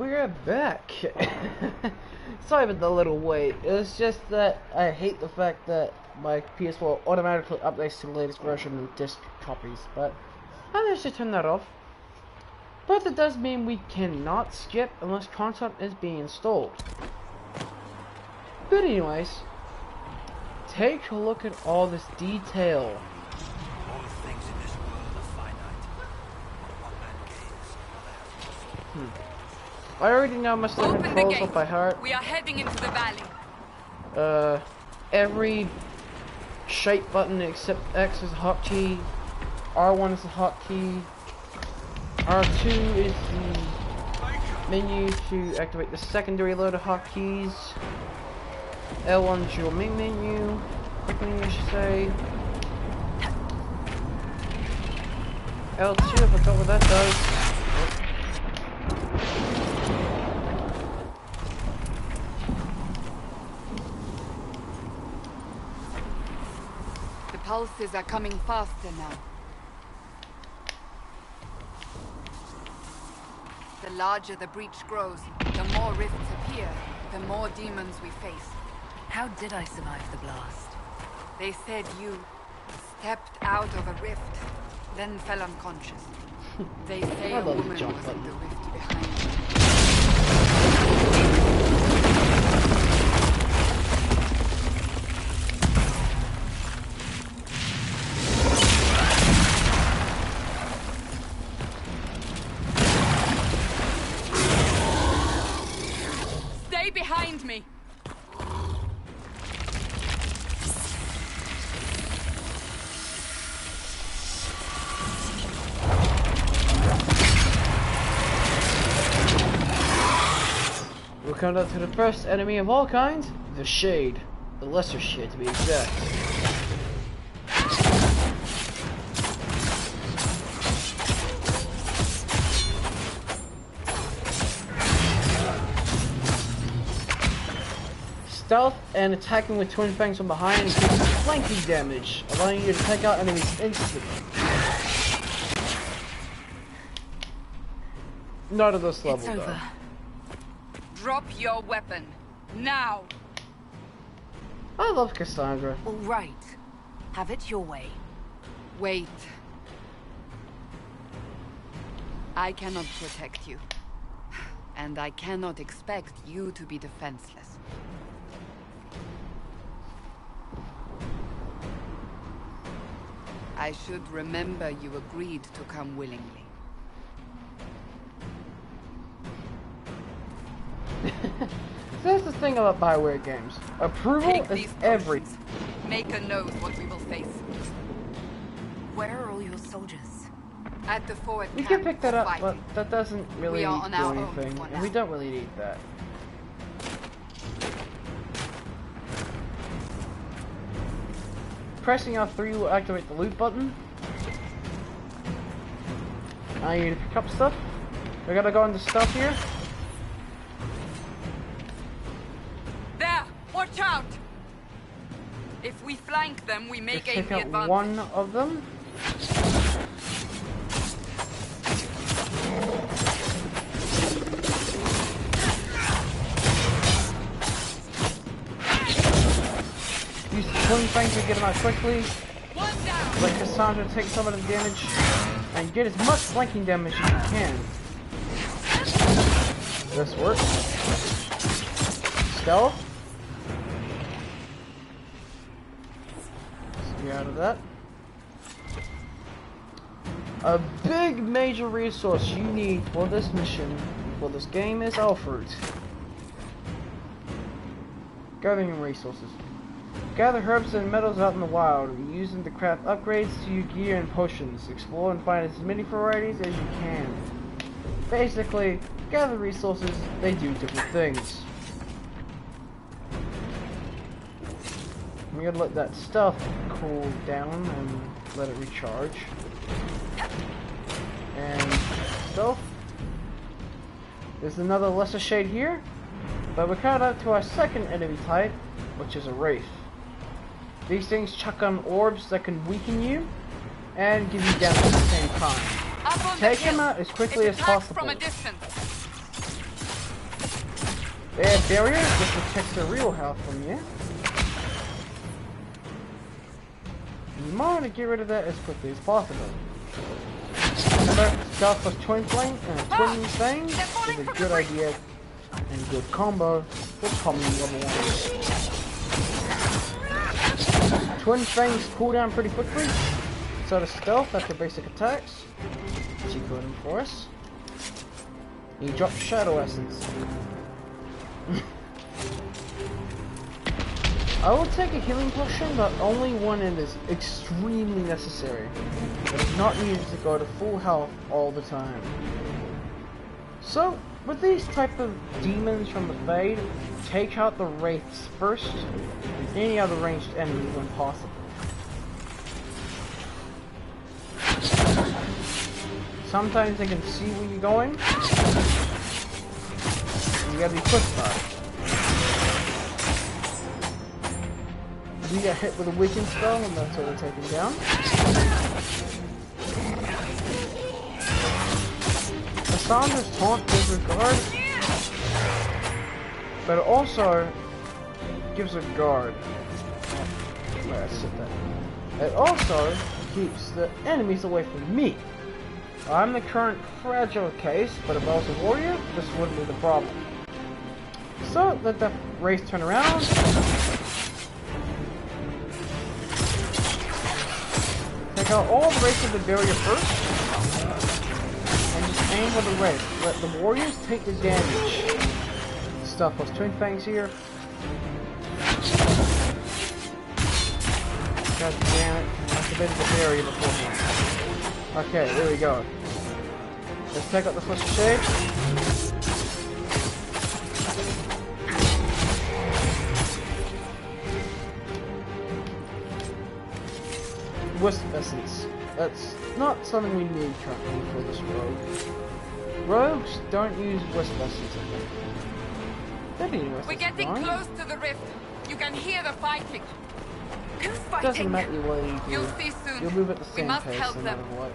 we're back. Sorry about the little wait. It's just that I hate the fact that my PS4 automatically updates to the latest version of disc copies, but I managed to turn that off. But it does mean we cannot skip unless content is being installed. But anyways, take a look at all this detail. All things in this world are finite. What man gains, I already know my stuff controls up by heart. We are heading into the valley. Every shape button except X is a hotkey, R1 is a hotkey, R2 is the menu to activate the secondary load of hotkeys, L1 is your main menu, quick menu I should say, L2 I forgot what that does. The pulses are coming faster now. The larger the breach grows, the more rifts appear, the more demons we face. How did I survive the blast? They said you stepped out of a rift, then fell unconscious. They say a woman was in the rift behind you. Stay behind me! We'll come down to the first enemy of all kinds, the Shade. The lesser shade to be exact. Stealth and attacking with twin fangs from behind increases flanking damage, allowing you to take out enemies instantly. Not at this level, It's over. though. Drop your weapon. Now! I love Cassandra. All right. Have it your way. Wait. I cannot protect you. And I cannot expect you to be defenseless. I should remember you agreed to come willingly. That's the thing about Bioware games. Approval is everything. Maker knows what we will face. Where are all your soldiers? At the forward We camp, can pick that up, fighting. but that doesn't really We do are on our own anything, for and now. we don't really need that. Pressing R3 will activate the loot button. I need to pick up stuff. We gotta go into stuff here. There! Watch out! If we flank them, we may Just gain take the out advantage. one of them. Use the twin fangs to get him out quickly. One down! Let Cassandra take some of the damage and get as much flanking damage as you can. This works. Stealth. Let's get out of that. A big major resource you need for this mission, for this game, is Alfred. Gathering resources. Gather herbs and metals out in the wild, using to craft upgrades to your gear and potions. Explore and find as many varieties as you can. Basically, gather resources, they do different things. We gotta let that stuff cool down and let it recharge. And stealth. There's another lesser shade here, but we're coming up to our second enemy type, which is a wraith. These things chuck on orbs that can weaken you and give you damage at the same time. Take them out as quickly as possible. From a distance. Their barrier just protects the real health from you. You might want to get rid of that as quickly as possible. Remember, stealth plus twin flame and twin thing is a good idea and good combo for common level 1. Twin fangs cool down pretty quickly, so does stealth after basic attacks. She got him for us. He dropped Shadow Essence. I will take a healing potion, but only when it is extremely necessary. It is not needed to go to full health all the time. So, with these type of demons from the Fade, take out the wraiths first, and any other ranged enemy when possible. Sometimes they can see where you're going. You gotta be quick about it. We get hit with a weakened spell, and that's how we take him down. Cassandra's taunt gives a guard, but it also gives a guard. Where I set that. It also keeps the enemies away from me. I'm the current fragile case, but if I was a warrior, this wouldn't be the problem. So let the race turn around. Take out all the race of the barrier first, and just aim with the race. Let the warriors take the damage. Stuff plus twin fangs here. God damn it! I activated the barrier beforehand. Okay, there we go. Let's take out the first shade. Wisp Essence. That's not something we need currently for this rogue. Rogues don't use Wisp Essence, I think. We're getting close to the rift. You can hear the fighting. Who's fighting? Doesn't matter what you do. You'll see soon. You'll move at the We same must pace help no them. matter what.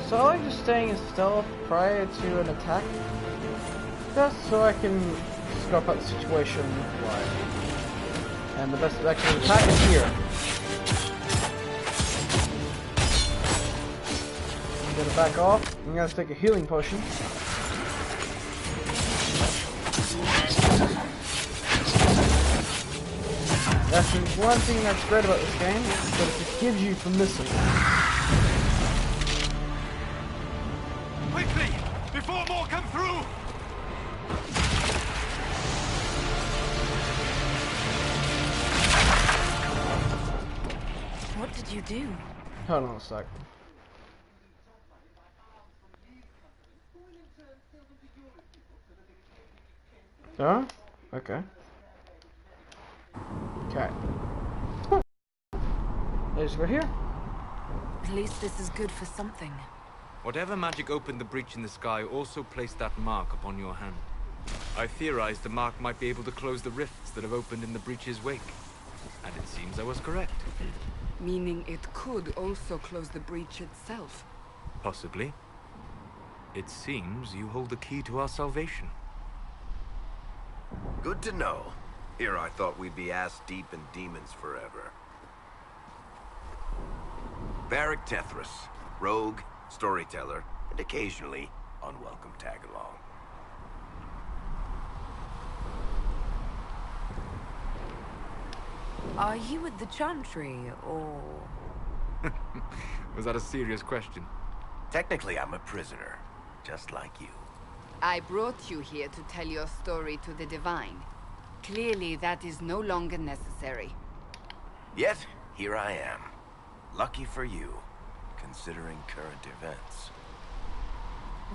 So I like just staying in stealth prior to an attack. Just so I can scope out the situation live. And the best actual attack is here. I'm gonna back off. I'm gonna take a healing potion. That's the one thing that's great about this game, but it forgives you for missing. Quickly! Before more come through! What did you do? Hold on a sec. Huh? Okay. Okay. Let's go here. At least this is good for something. Whatever magic opened the breach in the sky also placed that mark upon your hand. I theorized the mark might be able to close the rifts that have opened in the breach's wake. And it seems I was correct. Meaning it could also close the breach itself. Possibly. It seems you hold the key to our salvation. Good to know. Here I thought we'd be ass-deep in demons forever. Varric Tethras, rogue, storyteller, and occasionally unwelcome tag-along. Are you with the Chantry, or...? Was that a serious question? Technically, I'm a prisoner, just like you. I brought you here to tell your story to the Divine. Clearly, that is no longer necessary. Yet, here I am. Lucky for you, considering current events.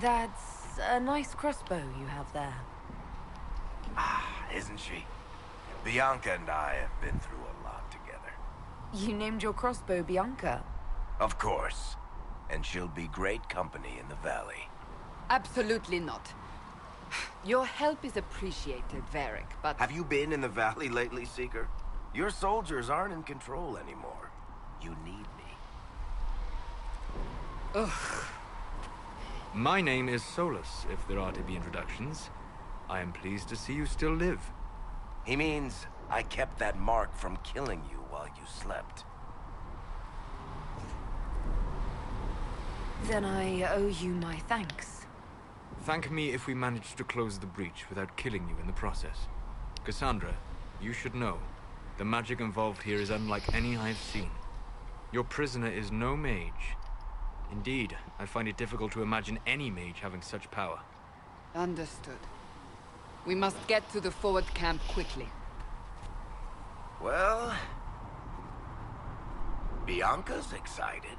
That's a nice crossbow you have there. Ah, isn't she? Bianca and I have been through a lot together. You named your crossbow Bianca. Of course. And she'll be great company in the valley. Absolutely not. Your help is appreciated, Varric, but... Have you been in the valley lately, Seeker? Your soldiers aren't in control anymore. You need me. Ugh. My name is Solus, if there are to be introductions. I am pleased to see you still live. He means I kept that mark from killing you while you slept. Then I owe you my thanks. Thank me if we manage to close the breach without killing you in the process. Cassandra, you should know, the magic involved here is unlike any I've seen. Your prisoner is no mage. Indeed, I find it difficult to imagine any mage having such power. Understood. We must get to the forward camp quickly. Well, Bianca's excited.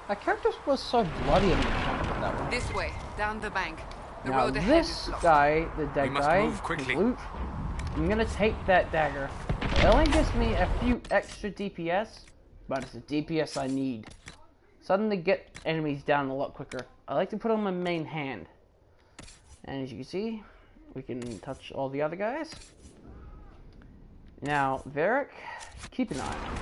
That character was so bloody in that one. This way, down the bank. The Now road ahead is this blocked. guy, the dead We must guy, move quickly. his loot, I'm gonna take that dagger. It only gives me a few extra DPS, but it's a DPS I need. Suddenly get enemies down a lot quicker. I like to put on my main hand. And as you can see, we can touch all the other guys. Now, Varric, keep an eye on him.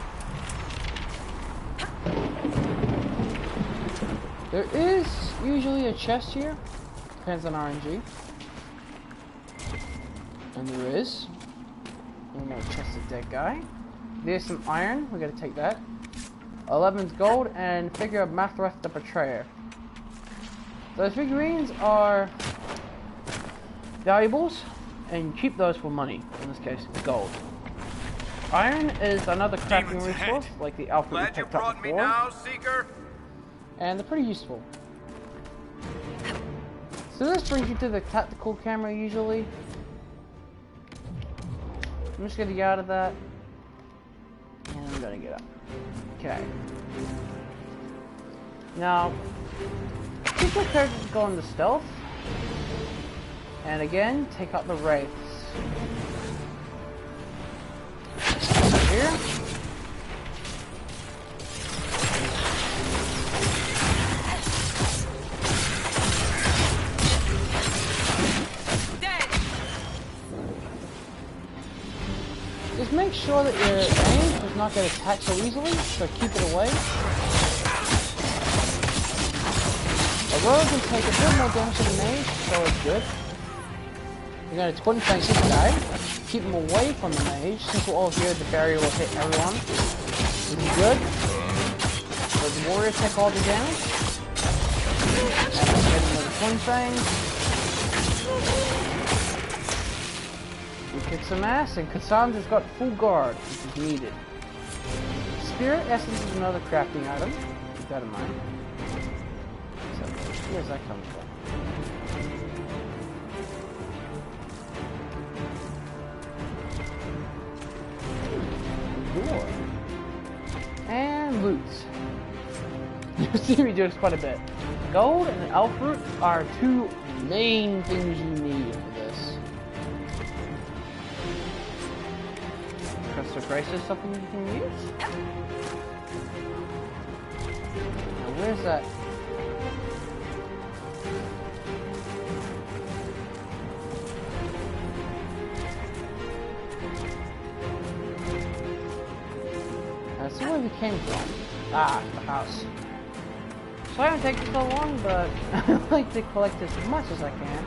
There is usually a chest here. Depends on RNG. And there is. One more chest of dead guy. There's some iron. We gotta take that. 11's gold and figure of Mathreth the Betrayer. Those figurines are valuables, and you keep those for money. In this case, gold. Iron is another crafting Demons resource, ahead. like the alpha we Glad you picked up brought me before. now, Seeker. And they're pretty useful. So this brings you to the tactical camera usually. I'm just gonna get out of that. And I'm gonna get up. Okay. Now, keep your characters go into stealth. And again, take out the wraiths. Over here. Just make sure that your range does not get attacked so easily, so keep it away. A rogue can take a bit more damage than the mage, so it's good. You're going to twin flank this guy, keep him away from the mage, since we're all here, the barrier will hit everyone. This is good. Let the warrior take all the damage. And let's get another twin fang. We kick some ass, and Cassandra's got full guard, which is needed. Spirit Essence is another crafting item. Keep that in mind. So, where's that coming from? Door. And loot. You see me do this quite a bit. Gold and elf root are two main things you need for this. Crystal Grace is something you can use. Now where's that? Let's see where we came from. Ah, the house. Sorry I'm taking so long, but I like to collect as much as I can.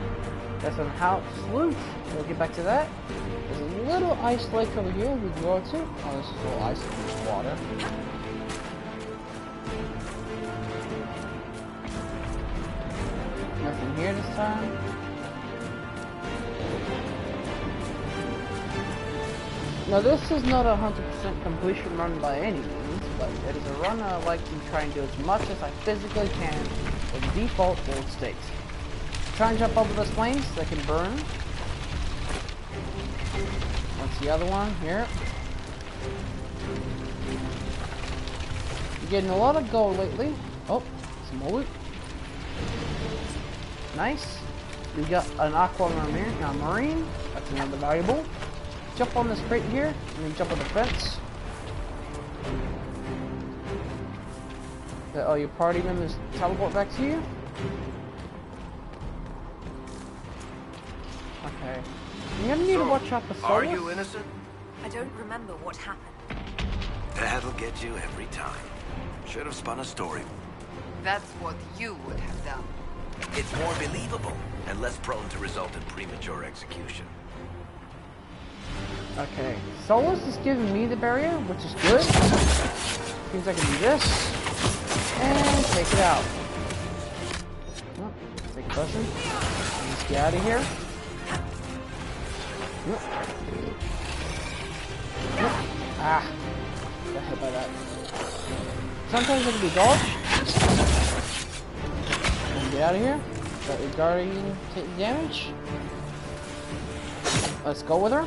Got some house loot. We'll get back to that. There's a little ice lake over here we can go to. Oh, this is all ice and water. Nothing here this time. Now this is not a 100% completion run by any means, but it is a run I like to try and do as much as I physically can with the default gold state. Try and jump over those flames that can burn. What's the other one? Here. You're getting a lot of gold lately. Oh, some more loot. Nice. We got an aquamarine. Now marine. That's another valuable. Jump on this crate here, and then jump on the fence. Let all your party members teleport back to you. Okay. You're gonna need to watch out for Solus. Are you innocent? I don't remember what happened. That'll get you every time. Should have spun a story. That's what you would have done. It's more believable and less prone to result in premature execution. Okay, Solus is giving me the barrier, which is good. Means I can do this and take it out. Oh, take a person. Let's get out of here. Ah, got hit by that. Sometimes it can be dodged. Get out of here. Got your guardian taking damage. Let's go with her.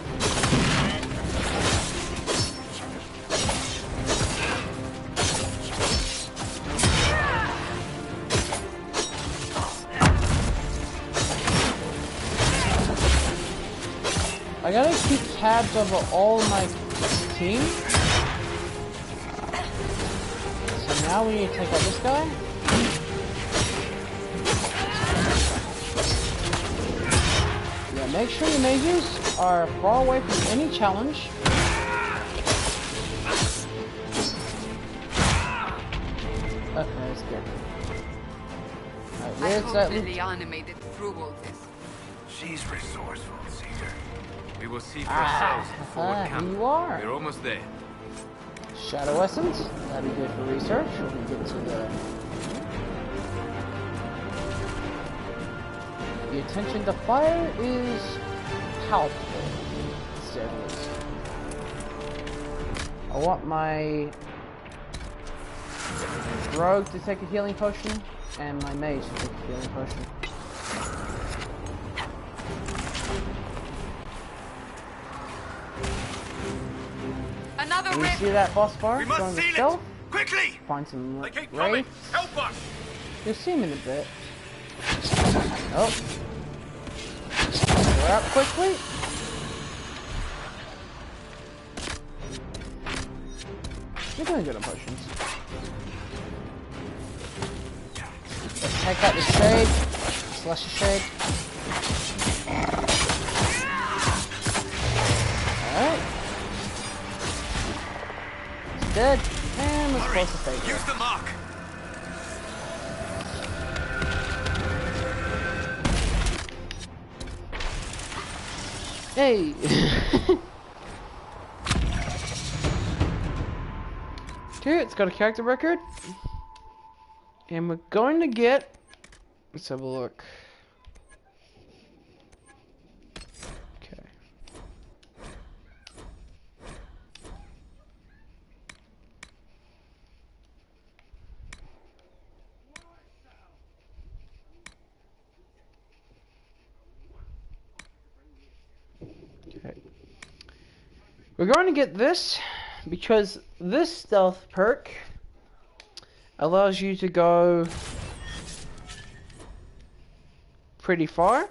I gotta keep tabs over all my team. So now we need to take out this guy. Yeah, make sure your mages are far away from any challenge. Okay, that's good. Alright, I where's hope that? Liliana made it through all this. She's resourceful, Caesar. We will see for ourselves at the forward camp. You are. We're almost there. Shadow Essence. That'd be good for research when we get to the attention to fire is palpable. So I want my rogue to take a healing potion and my mage to take a healing potion. Another You rip! see that boss bar? We must Going to seal stealth? it! Quickly! Find some They keep coming! wraiths. Help us! You'll see him in a bit. Oh. We're up quickly. You're doing good on potions. Let's take out the shade. Slash the shade. Alright. It's dead. And let's close the fake. Use the mark! Hey! Okay, it's got a character record. And we're going to get... Let's have a look. Okay. Okay. We're going to get this because this stealth perk allows you to go pretty far.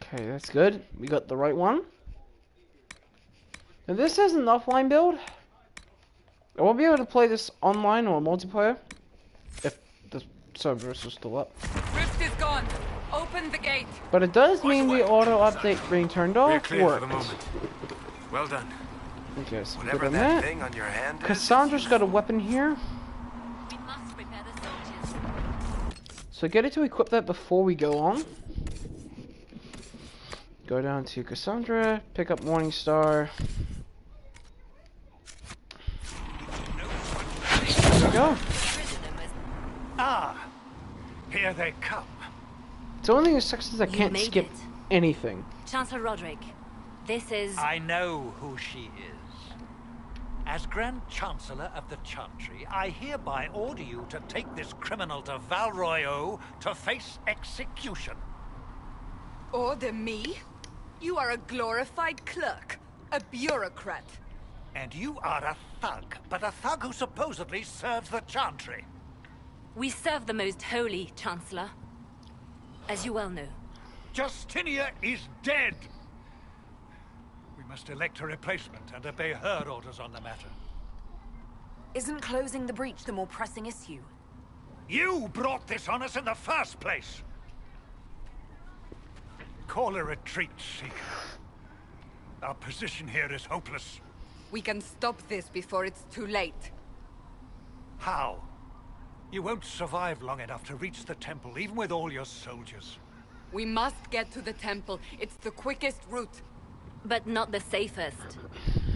Okay, that's good. We got the right one. Now this is an offline build. I won't be able to play this online or multiplayer if the servers are still up. Rift is gone. Open the gate. But it does mean the auto update being turned We're off clear for worked. the moment. Well done. Okay, so good Whatever on that that. thing on your hand is. Cassandra's got a weapon here. We must prepare the soldiers. So get it to equip that before we go on. Go down to Cassandra, pick up Morningstar. There we go. Ah, here they come. The only thing that sucks is I can't made skip it. anything. Chancellor Roderick, this is... I know who she is. As Grand Chancellor of the Chantry, I hereby order you to take this criminal to Val Royeaux to face execution. Order me? You are a glorified clerk. A bureaucrat. And you are a thug, but a thug who supposedly serves the Chantry. We serve the most holy, Chancellor. As you well know. Justinia is dead! We must elect a replacement and obey her orders on the matter. Isn't closing the breach the more pressing issue? You brought this on us in the first place! Call a retreat, Seeker. Our position here is hopeless. We can stop this before it's too late. How? You won't survive long enough to reach the temple, even with all your soldiers. We must get to the temple. It's the quickest route. But not the safest.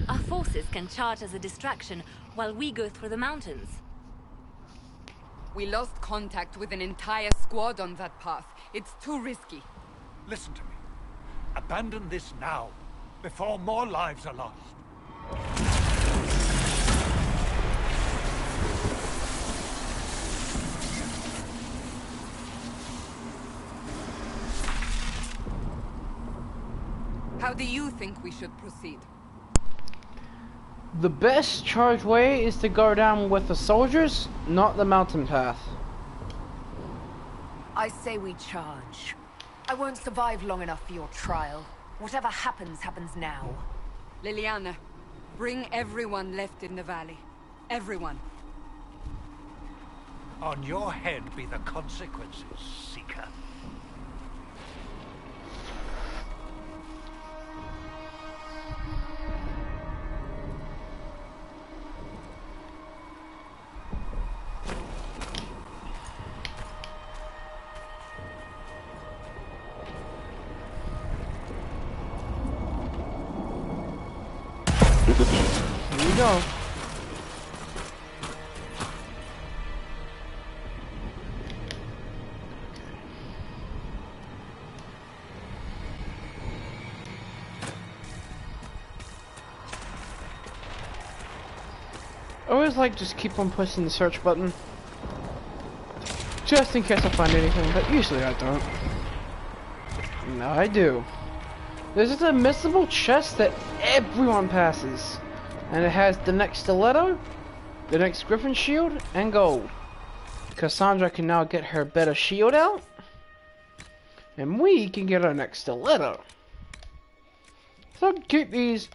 Our forces can charge as a distraction while we go through the mountains. We lost contact with an entire squad on that path. It's too risky. Listen to me. Abandon this now, before more lives are lost. How do you think we should proceed? The best charge way is to go down with the soldiers, not the mountain path. I say we charge. I won't survive long enough for your trial. Whatever happens, happens now. Liliana, bring everyone left in the valley. Everyone. On your head be the consequences, Seeker. Here you go. I always like just keep on pushing the search button. Just in case I find anything, but usually I don't. No, I do. There's just a missable chest that everyone passes. And it has the next stiletto, the next griffin shield, and gold. Cassandra can now get her better shield out. And we can get our next stiletto. So keep these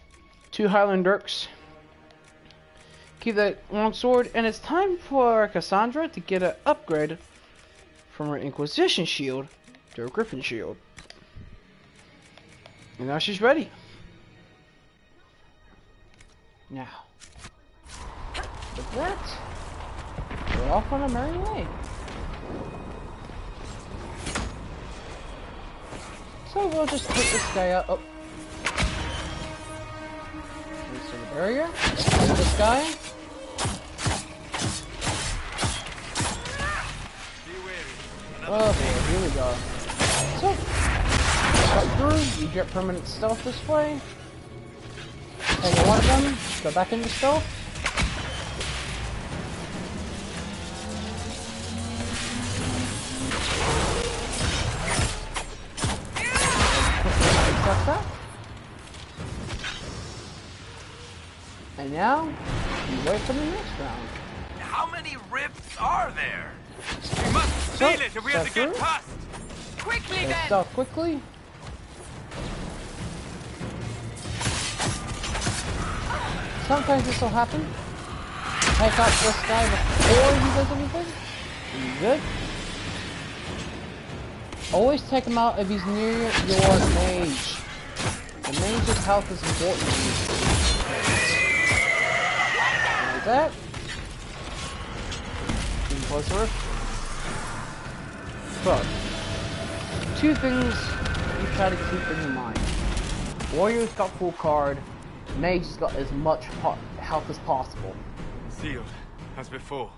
two Highland Dirks. Keep that long sword, and it's time for Cassandra to get an upgrade from her Inquisition shield to her Griffin shield. And now she's ready. Now, with that, we're off on a merry way. So we'll just put this guy out. Oh. Into the barrier. Get this guy. Okay, here we go. So, cut through, you get permanent stealth this way. Take one of them, go back into stealth. Accept that. And now, you wait for the next round. How many rifts are there? We must seal it if we have to get through. past. Quickly And then! stealth quickly. Sometimes this will happen. Take out this guy before he does anything. You good? Always take him out if he's near your mage. The mage's health is important to you. Like that. Getting closer. But two things you try to keep in your mind. Warrior's got full card. Mage has got as much health as possible. Sealed, as before.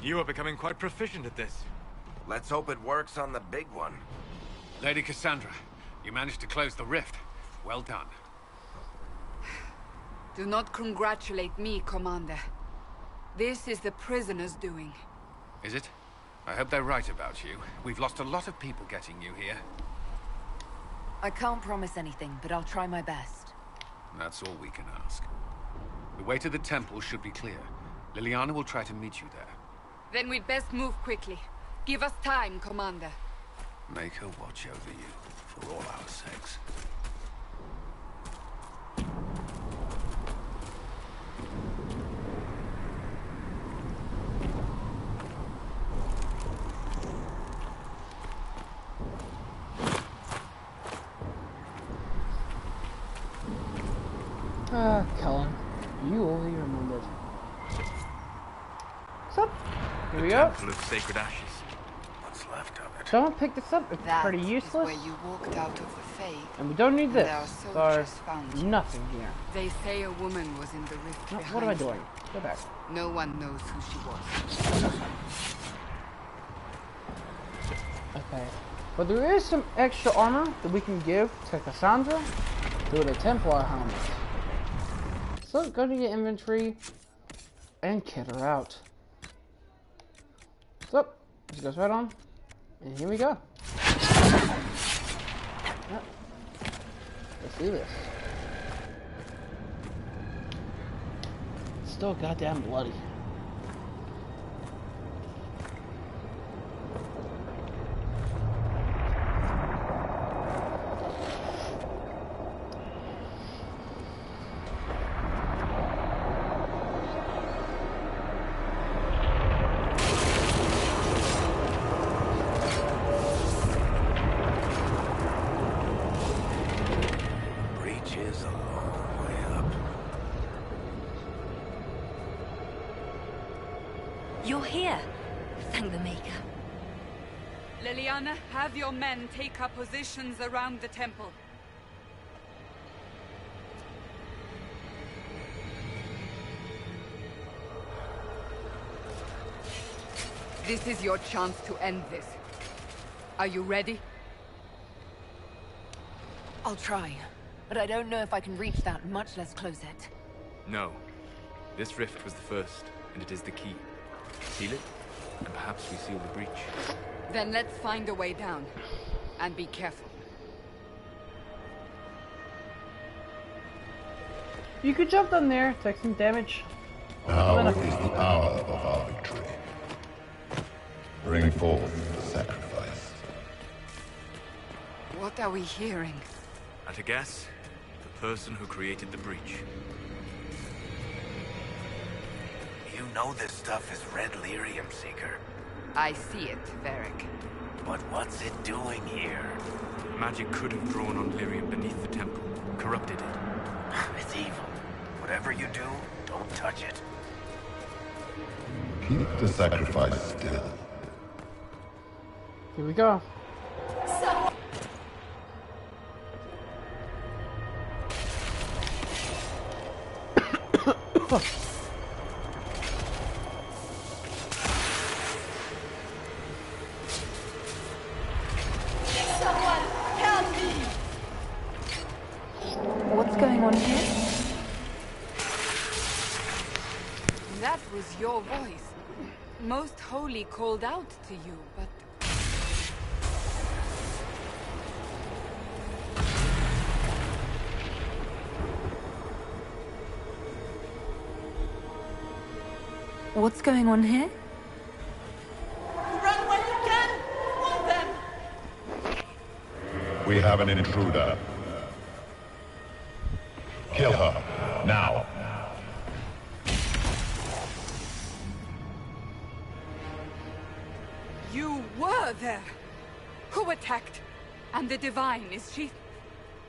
You are becoming quite proficient at this. Let's hope it works on the big one. Lady Cassandra, you managed to close the rift. Well done. Do not congratulate me, Commander. This is the prisoners' doing. Is it? I hope they're right about you. We've lost a lot of people getting you here. I can't promise anything, but I'll try my best. That's all we can ask. The way to the temple should be clear. Liliana will try to meet you there. Then we'd best move quickly. Give us time, Commander. Make her watch over you, for all our sakes. Ah, Cullen. You only remembered. What's up? Here we go. Temple of Sacred Ashes. What's left of it? Someone picked this up. It's That pretty is useless. where you walked out of the Fade. And we don't need There this. are So soldiers found you. nothing here. They say a woman was in the rift No, behind what am I you. doing? Go back. No one knows who she was. Okay. But there is some extra armor that we can give to Cassandra through the Templar helmet. So go to your inventory and kit her out. So, this goes right on. And here we go. Yep. Let's do this. It's still goddamn bloody. You're here. Thank the Maker. Liliana, have your men take up positions around the temple. This is your chance to end this. Are you ready? I'll try, but I don't know if I can reach that, much less close it. No. This rift was the first, and it is the key. Seal it, and perhaps we seal the breach. Then let's find a way down. And be careful. You could jump down there, take some damage. Now is the hour of our victory. Bring forth the sacrifice. What are we hearing? At a guess, the person who created the breach. You know this stuff is red lyrium, Seeker. I see it, Varric. But what's it doing here? Magic could have drawn on lyrium beneath the temple, corrupted it. It's evil. Whatever you do, don't touch it. Keep the sacrifice still. Here we go. What's going on here? That was your voice. Most Holy called out to you, but... What's going on here? Run where you can! Want them! We have an intruder. Kill her, now. You were there! Who attacked? And the Divine, is she...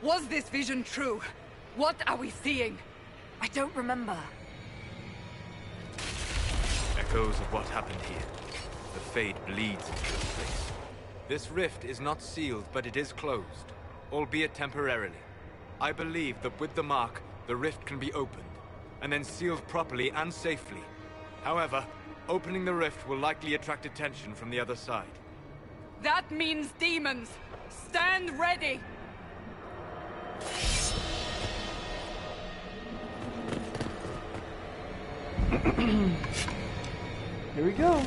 Was this vision true? What are we seeing? I don't remember. Echoes of what happened here. The Fade bleeds into this place. This rift is not sealed, but it is closed, albeit temporarily. I believe that with the mark, the rift can be opened, and then sealed properly and safely. However, opening the rift will likely attract attention from the other side. That means demons! Stand ready! Here we go.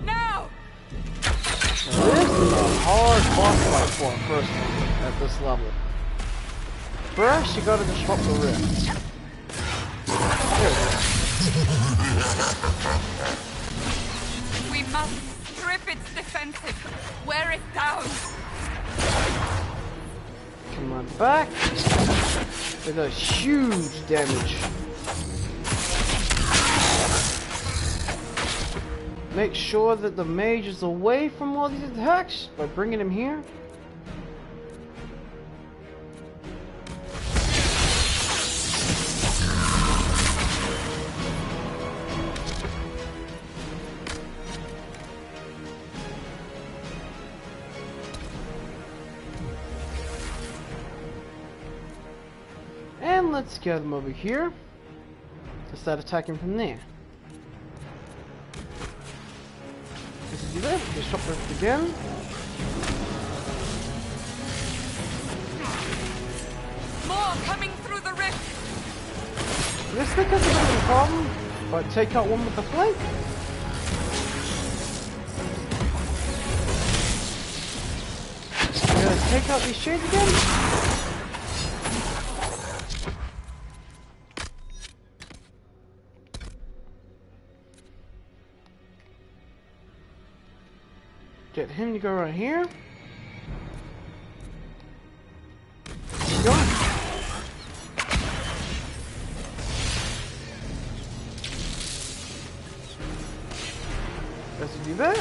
Now! This is a hard boss fight for a person at this level. First, you gotta disrupt the rift. There it is. We must Strip its defenses. Wear it down. Come on back. It does huge damage. Make sure that the mage is away from all these attacks by bringing him here. And let's get them over here to start attacking from there. Just do that, just shot rift again. More coming through the rift. This thing has a bit of a problem, but take out one with the flank. We're gonna take out these shades again. Get him to go right here. Go. Let's do that.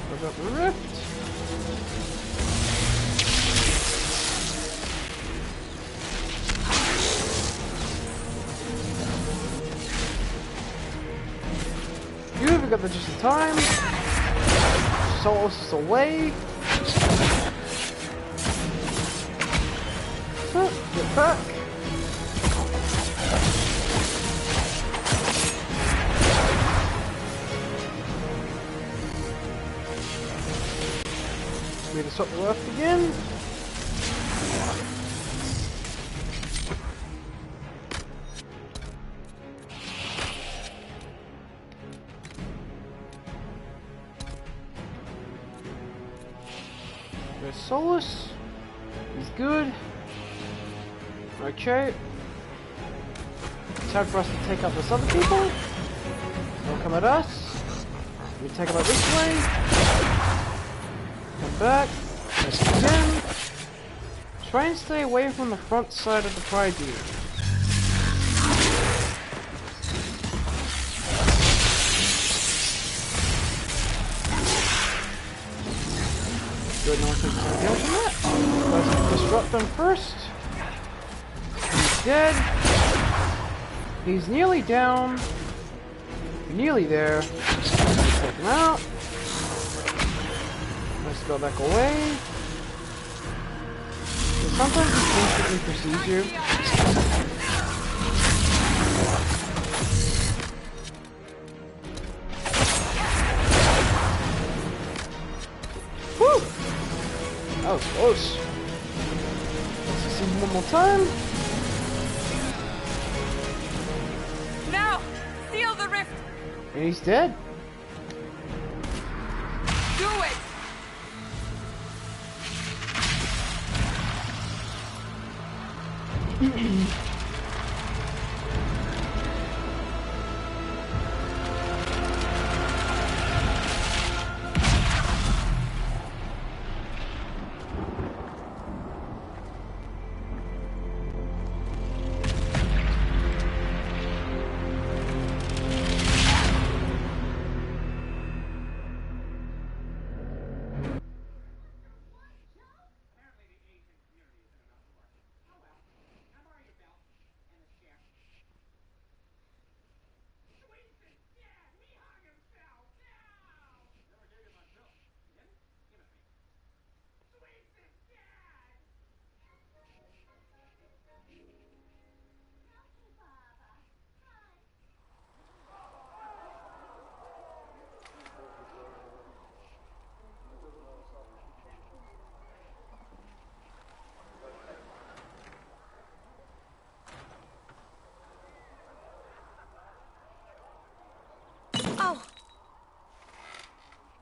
Close up the rift. Good, we got that just in time. Solos away. So, get back. We need to swap the left again. There's Solus. He's good. Okay. Time for us to take out this other people. Don't come at us. We take them out this way. Come back. Press again. Try and stay away from the front side of the pride unit. Good, no one can deal from that. Let's disrupt them first. He's dead. He's nearly down. Nearly there. Take him out. Let's go back away. Sometimes it instantly perceives you. Whew! That was close. Let's see one more time. Now, seal the rift. And he's dead. Do it.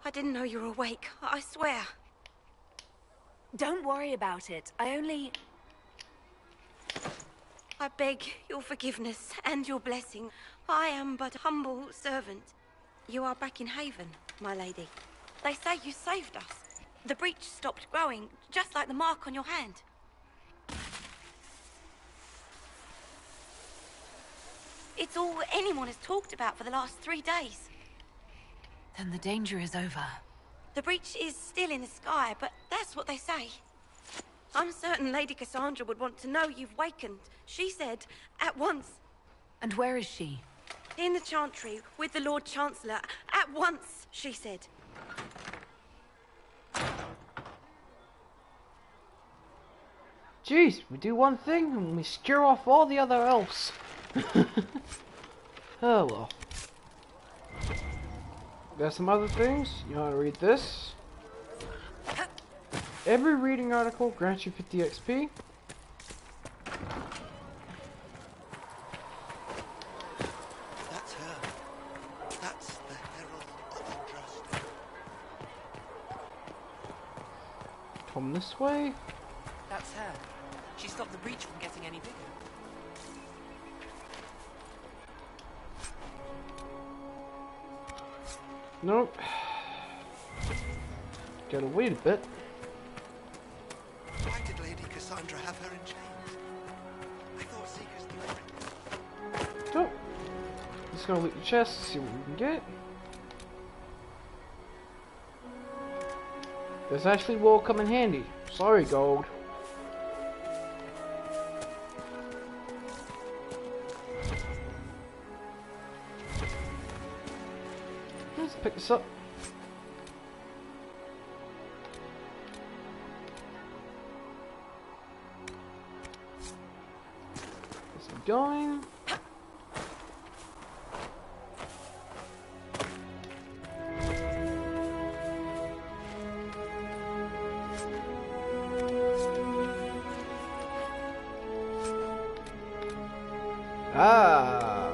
I didn't know you were awake, I swear. Don't worry about it. I beg your forgiveness and your blessing. I am but a humble servant. You are back in Haven, my lady. They say you saved us. The breach stopped growing, just like the mark on your hand. It's all anyone has talked about for the last 3 days. Then the danger is over. The breach is still in the sky, but that's what they say. I'm certain Lady Cassandra would want to know you've wakened. She said, at once. And where is she? In the Chantry, with the Lord Chancellor. At once, she said. Jeez, we do one thing and we scare off all the other elves. Oh well. There's some other things. You want to read this? Every reading article grants you 50 XP. That's her. That's the herald of the trust. Come this way. That's her. She stopped the breach from getting any bigger. Nope. Gotta wait a bit. Why did Lady Cassandra have her in chains? I thought Seekers knew everything. Nope. Just gonna loot the chest, see what we can get. This actually will come in handy. Sorry, gold. Let's pick this up. Let's keep going. Ah,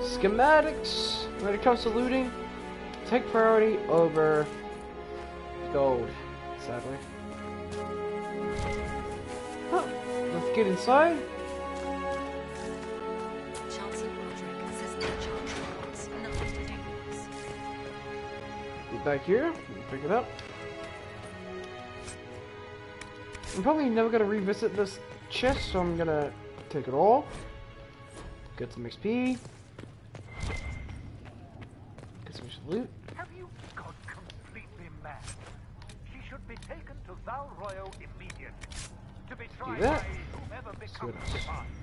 schematics. When it comes to looting, take priority over gold, sadly. Oh, let's get inside. Chancellor Roderick says the Chantry wants nothing to do with this. Get back here, pick it up. I'm probably never gonna revisit this chest, so I'm gonna take it all. Get some XP. Get some loot. Have you gone completely mad? She should be taken to Val Royo immediately. To be tried that. by whomever becomes what else. defined.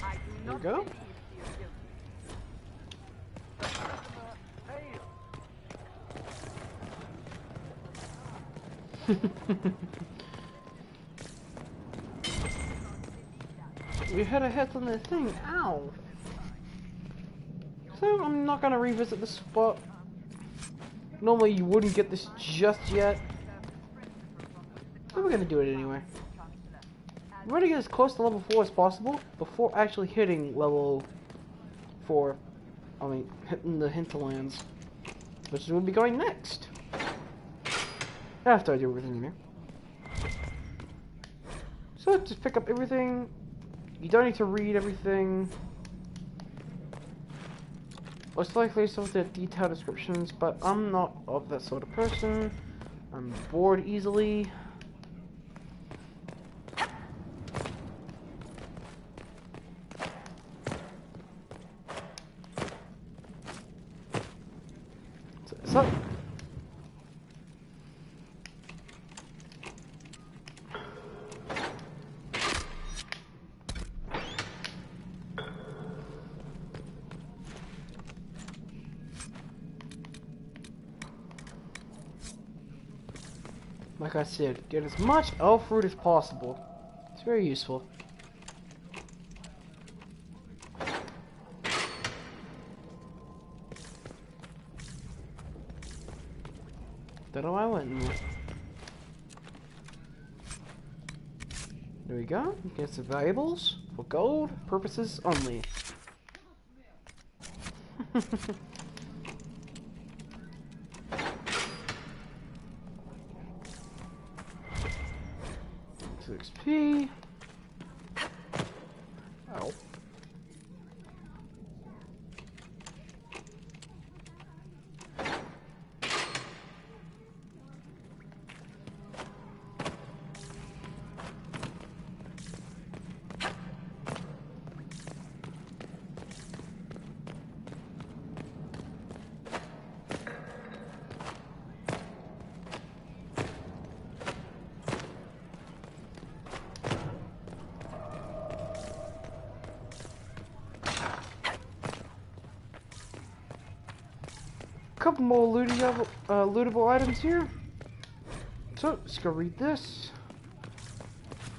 I do There not we go. believe she is guilty. The prisoner failed. We had a hit on the thing. Ow. So I'm not gonna revisit this spot. Normally you wouldn't get this just yet. But we're gonna do it anyway. We're gonna get as close to level 4 as possible before actually hitting level 4. I mean, hitting the hinterlands. Which is where we'll be going next. After I do everything in here. So just pick up everything. You don't need to read everything. Most likely some of the detailed descriptions, but I'm not of that sort of person. I'm bored easily. So. Like I said, get as much elf fruit as possible. It's very useful. Don't know why I went in there. There we go. You get some valuables for gold purposes only. XP. Ow. couple more lootable items here. So, let's go read this.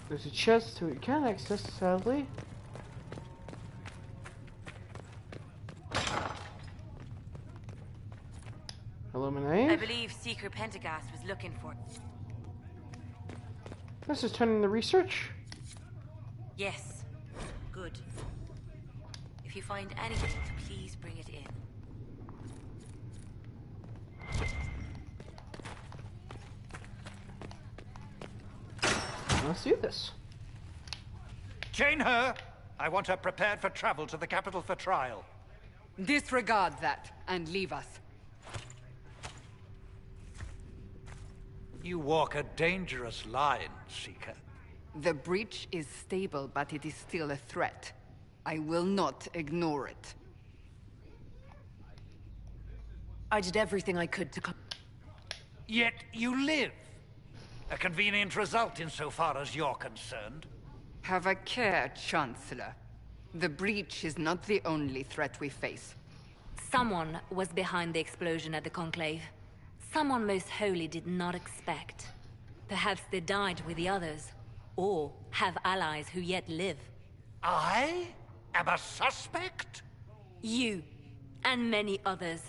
There's a chest that we can't access, sadly. Illuminate. I believe Seeker Pentagast was looking for... This is turning the research. Yes. Good. If you find anything, please bring it in. Let's do this. Chain her! I want her prepared for travel to the capital for trial. Disregard that and leave us. You walk a dangerous line, Seeker. The breach is stable, but it is still a threat. I will not ignore it. I did everything I could to Yet you live. A convenient result insofar as you're concerned. Have a care, Chancellor. The breach is not the only threat we face. Someone was behind the explosion at the Conclave. Someone most holy did not expect. Perhaps they died with the others, or have allies who yet live. I am a suspect? You, and many others.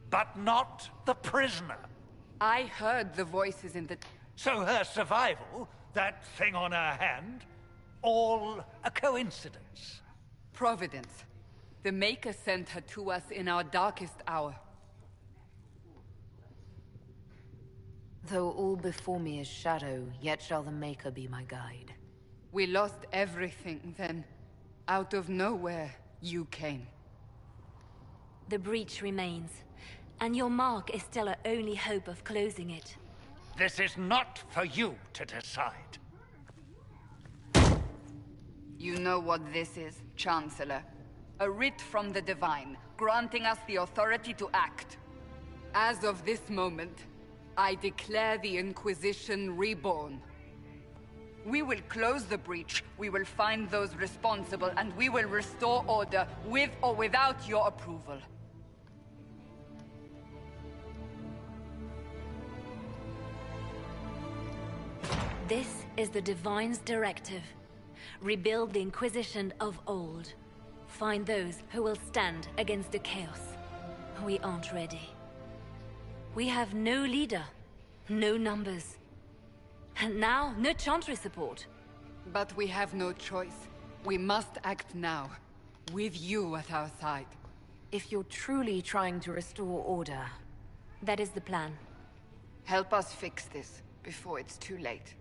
But not the prisoner. I heard the voices in the... So her survival, that thing on her hand, all a coincidence? Providence. The Maker sent her to us in our darkest hour. Though all before me is shadow, yet shall the Maker be my guide. We lost everything then. Out of nowhere, you came. The breach remains, and your mark is still our only hope of closing it. This is not for you to decide. You know what this is, Chancellor. A writ from the Divine, granting us the authority to act. As of this moment, I declare the Inquisition reborn. We will close the breach, we will find those responsible, and we will restore order, with or without your approval. This is the Divine's directive. Rebuild the Inquisition of old. Find those who will stand against the chaos. We aren't ready. We have no leader, no numbers. And now, no Chantry support. But we have no choice. We must act now, with you at our side. If you're truly trying to restore order... That is the plan. Help us fix this, before it's too late.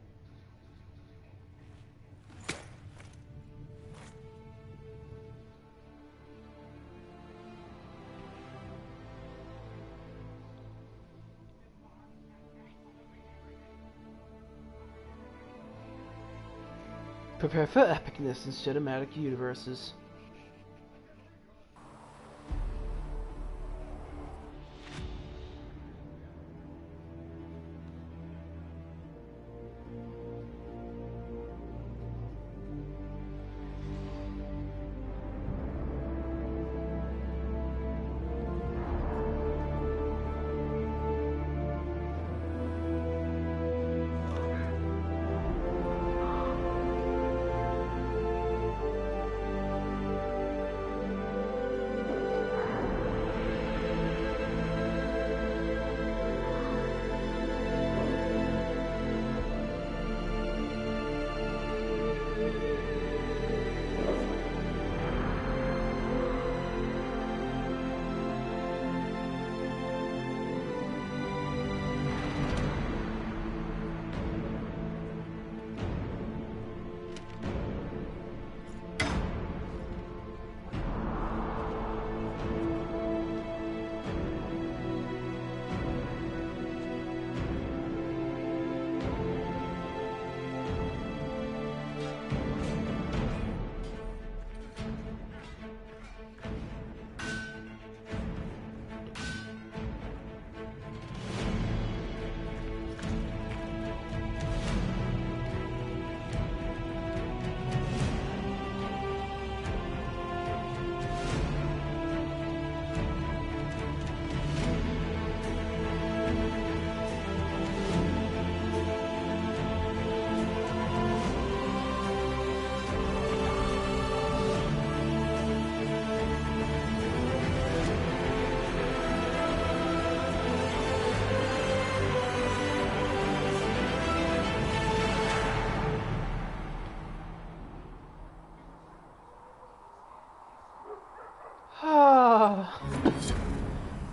Prepare for epicness in cinematic universes.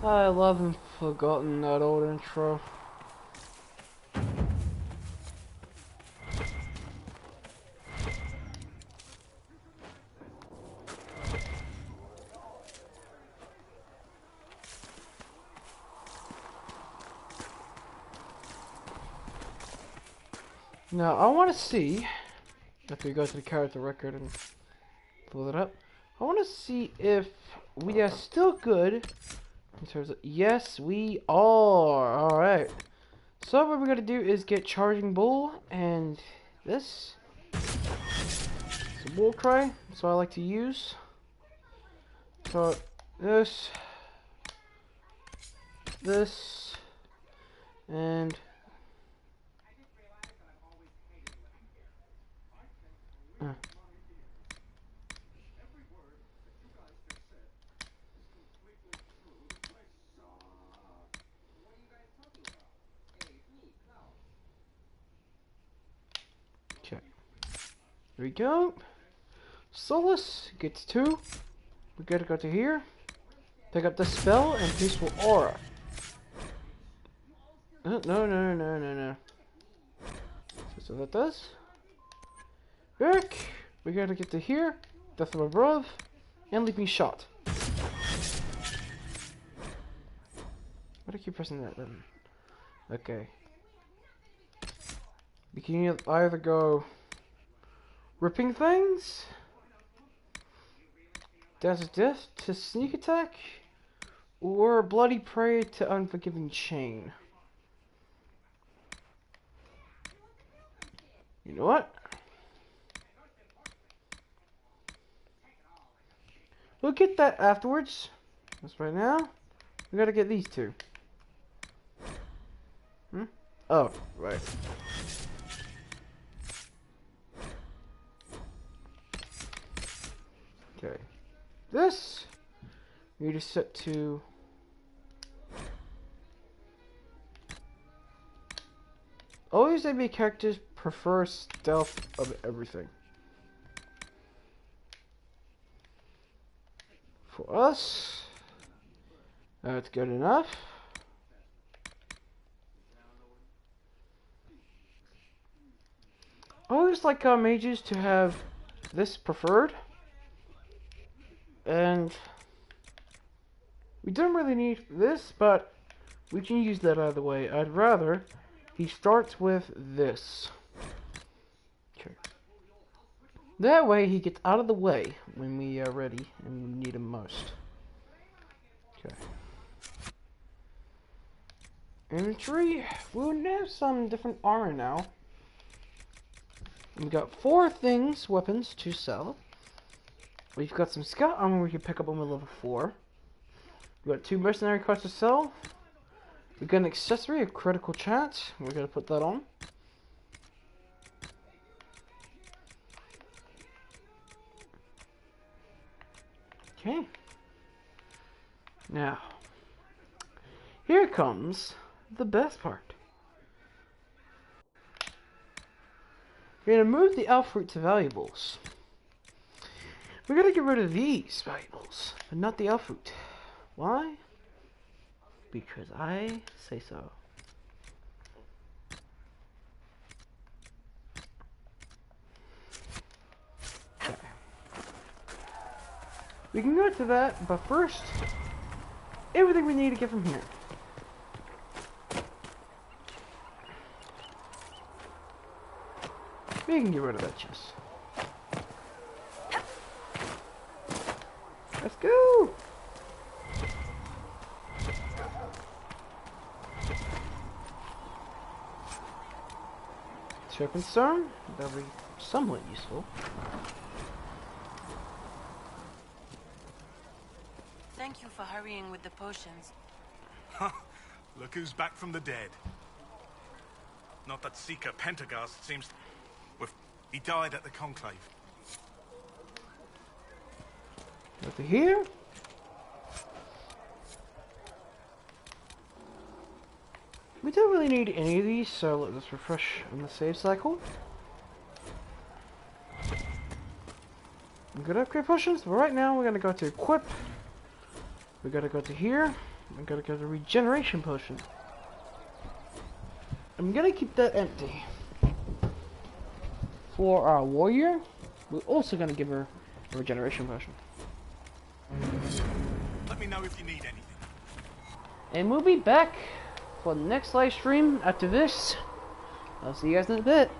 I love and forgotten that old intro. Now, I want to see, if we go to the character record and pull it up, I want to see if we are still good in terms of, yes, we are. Alright. So what we're going to do is get Charging Bull and this. It's a bull cry, that's what I like to use. So, this, and okay. There we go. Solus gets 2. We gotta go to here. Pick up the spell and Peaceful Aura. No. So that does. Back. We gotta get to here. Death from Above. And Leaping Shot. Why do I keep pressing that button? Okay. We can either go Ripping Things, Dance of Death to Sneak Attack, or Bloody Prey to Unforgiving Chain. You know what? We'll get that afterwards. That's right now. We gotta get these two. Oh, right. Okay. This we need to set to always enemy characters prefer stealth of everything. For us, that's good enough. I always like our mages to have this preferred. And we don't really need this, but we can use that either way. I'd rather he starts with this. Okay. That way he gets out of the way when we are ready and we need him most. Okay. Infantry. We'll have some different armor now. We've got 4 weapons to sell. We've got some scout armor we can pick up on level 4. We've got 2 mercenary cards to sell. We've got an accessory, a critical chance. We're going to put that on. Okay. Now, here comes the best part. We're going to move the elf fruit to valuables. We're going to get rid of these valuables, but not the elf fruit. Why? Because I say so. Okay. We can go to that, but first, everything we need to get from here. We can get rid of that chest. Let's go! Sharpened stone, that'll be somewhat useful. Thank you for hurrying with the potions. Look who's back from the dead. Not that Seeker Pentagast seems... He died at the Conclave. Over here. We don't really need any of these, so let's refresh on the save cycle. Good upgrade potions, but right now we're going to go to equip. We gotta go to here. We gotta go to regeneration potion. I'm gonna keep that empty. For our warrior, we're also gonna give her a regeneration potion. Let me know if you need anything. And we'll be back for the next live stream after this. I'll see you guys in a bit.